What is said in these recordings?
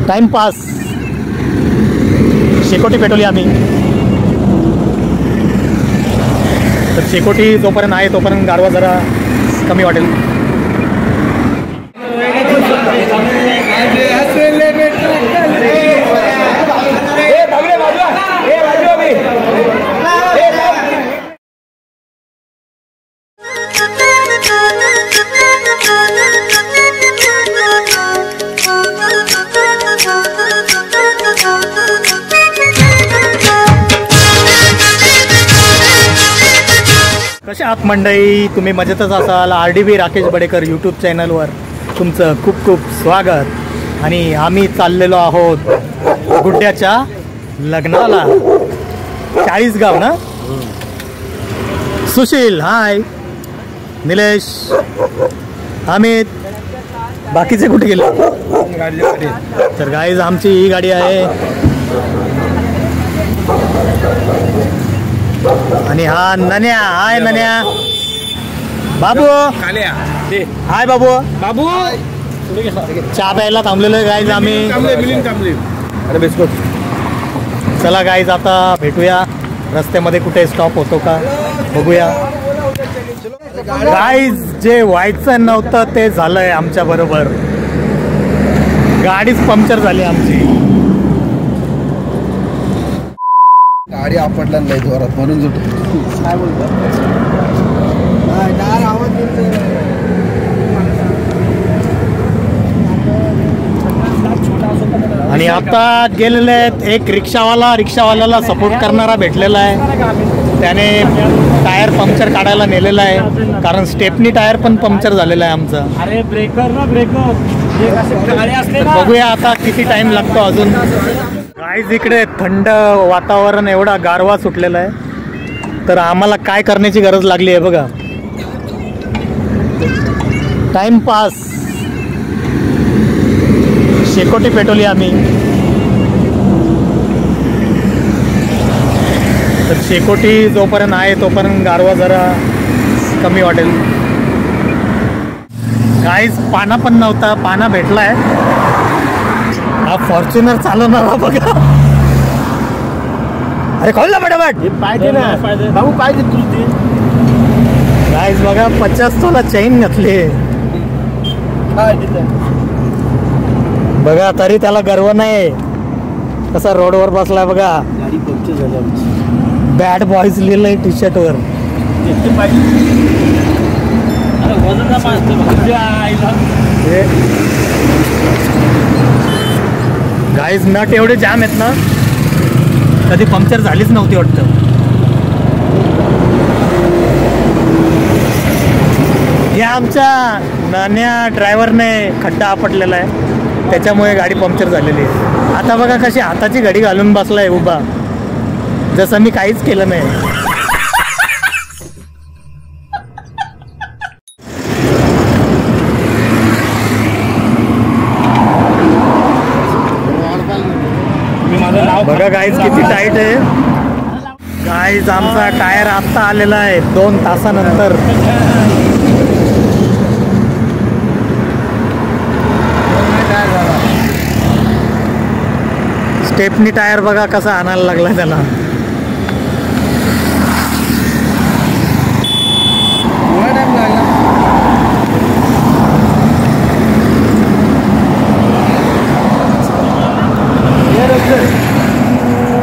Timepass शेकोटी पेटवली आम्ही. तर शेकोटी जोपर्यंत आहे तोपर्यंत गारवा जरा कमी वाटेल. कशा आहात मंडळी, तुम्ही मजेतच असाल. RDB राकेश बडेकर यूट्यूब चॅनलवर तुमचं खूप खूप स्वागत. आणि आम्ही चाललेलो आहोत गुड्ड्याच्या लग्नाला. 40 गाव ना. सुशील हाय, निलेश, अमित, बाकीचे कुठे गेले? तर गाईज आमची ही गाडी आहे आणि हा नन्या. हाय नन्या. बाबू हाय. बाबू बाबू चहा प्यायला थांबलेलो आहे गाईज आम्ही. चला गाईज आता भेटूया रस्त्यामध्ये, कुठे स्टॉप होतो का बघूया. गाईज जे व्हायचं नव्हतं ते झालंय आमच्या बरोबर. गाडीच पंक्चर झाली आमची. गाडी आपटला नाही जोरात म्हणून जुटो. काय बोलतो आणि आता गेलेले आहेत. एक रिक्षावाल्याला सपोर्ट करणारा भेटलेला आहे. त्याने टायर पंक्चर काढायला नेलेला आहे, कारण स्टेपनी टायर पण पंक्चर झालेला आहे आमचा. अरे ब्रेकर ना ब्रेकर. बघूया आता किती टाइम लागतो अजून. गाईज इकडे थंड वातावरण, एवढा गारवा सुटलेला आहे. तर आम्हाला काय करण्याची गरज लागली आहे बघा. टाइमपास शेकोटी पेटवली आम्ही. तर शेकोटी जोपर्यंत आहे तोपर्यंत गारवा जरा कमी वाटेल. गाईज पाना पण नव्हता, पाना भेटलाय. हा फॉर्च्युनर चालवणारा बघा. अरे खोल ना फटाफट. पाहिजे ना बाबू पाहिजे तुझी. गाईज बघा 50 तोला चेन घातली बघा, तरी त्याला गर्व नाही. कसा रोडवर बसलाय बघा. गाडी पंक्चर झाली आमची. बॅड बॉयज लिहिलंय टी शर्ट वर. गाईज नट एवढे जाम आहेत ना, कधी पंक्चर झालीच नव्हती वाटतं. या आमच्या नान्या ड्रायव्हरने खड्डा आपटलेला आहे, त्याच्यामुळे गाडी पंक्चर झालेली आहे. आता बघा कशी हाताची घडी घालून बसलाय उभा, जसं मी काहीच केलं नाही. बघा गाईज किती टाईट आहे. गाईज आमचा टायर आत्ता आलेला आहे 2 तासानंतर. स्टेपनी टायर बघा कसा आणायला लागला त्याला.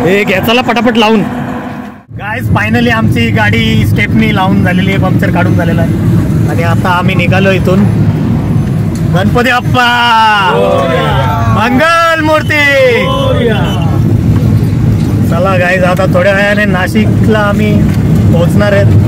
हे घ्यायला पटापट लावून. गाईज फायनली आमची गाडी स्टेपनी लावून झालेली आहे, पंक्चर काढून झालेला आहे. आणि आता आम्ही निघालो इथून. गणपती बाप्पा मंगल मूर्ती. चला गाईज आता थोड्या वेळाने नाशिकला आम्ही पोहोचणार आहेत.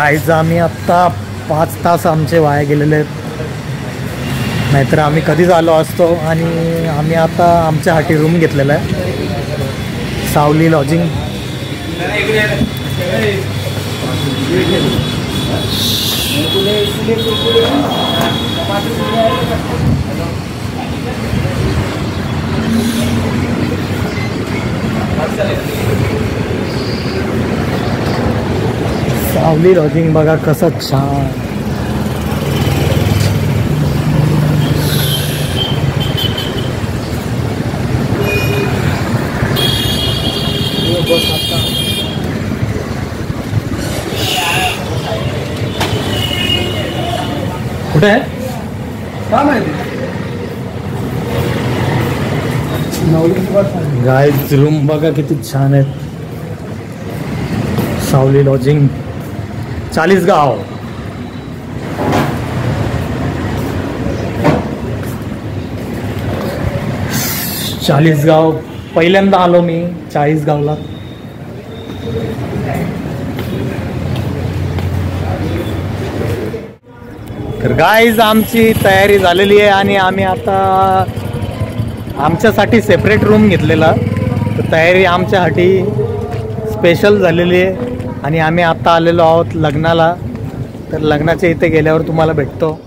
गाईज आम्ही आत्ता 5 तास आमचे वाया गेलेले आहेत, नाहीतर आम्ही कधीच आलो असतो. आणि आम्ही आता आमच्यासाठी रूम घेतलेला आहे, सावली लॉजिंग. सावली लॉजिंग बघा कसं छान. कुठे आहे काय माहिती गाईज रूम बघा किती छान आहेत. सावली लॉजिंग, चाळीसगाव. चाळीसगाव पहिल्यांदा आलो मी चाळीसगावला. तर गाईज आमची तयारी झालेली आहे आणि आम्ही आता आमच्यासाठी सेपरेट रूम घेतलेला. तर तयारी आमच्यासाठी स्पेशल झालेली आहे आणि आम्ही आता आलेलो आहोत लग्नाला. तर लग्नाच्या इथे गेल्यावर तुम्हाला भेटतो.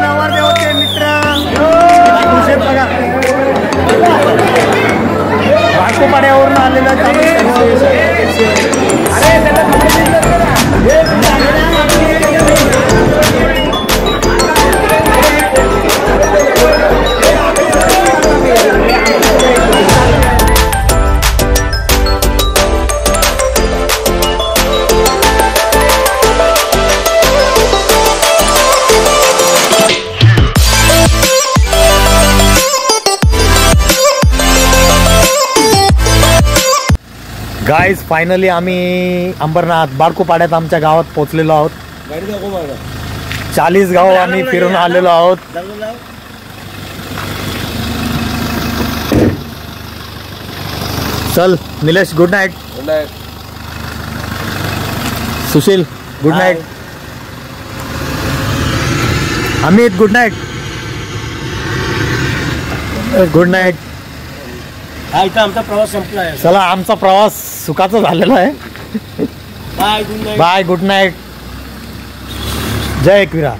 नवरदेवाचे मित्र बघा वाकोपाड्यावरून गाईज फायनली आम्ही अंबरनाथ बारकोपाड्यात आमच्या गावात पोहोचलेलो आहोत. 40 गाव आम्ही फिरून आलेलो आहोत. चल Nilesh good night. Sushil good night. Amit good night. Good night. आमचा प्रवास संपला आहे. चला आमचा प्रवास सुखाचा झालेला आहे. Bye good night. Bye good night. जय एकविरा.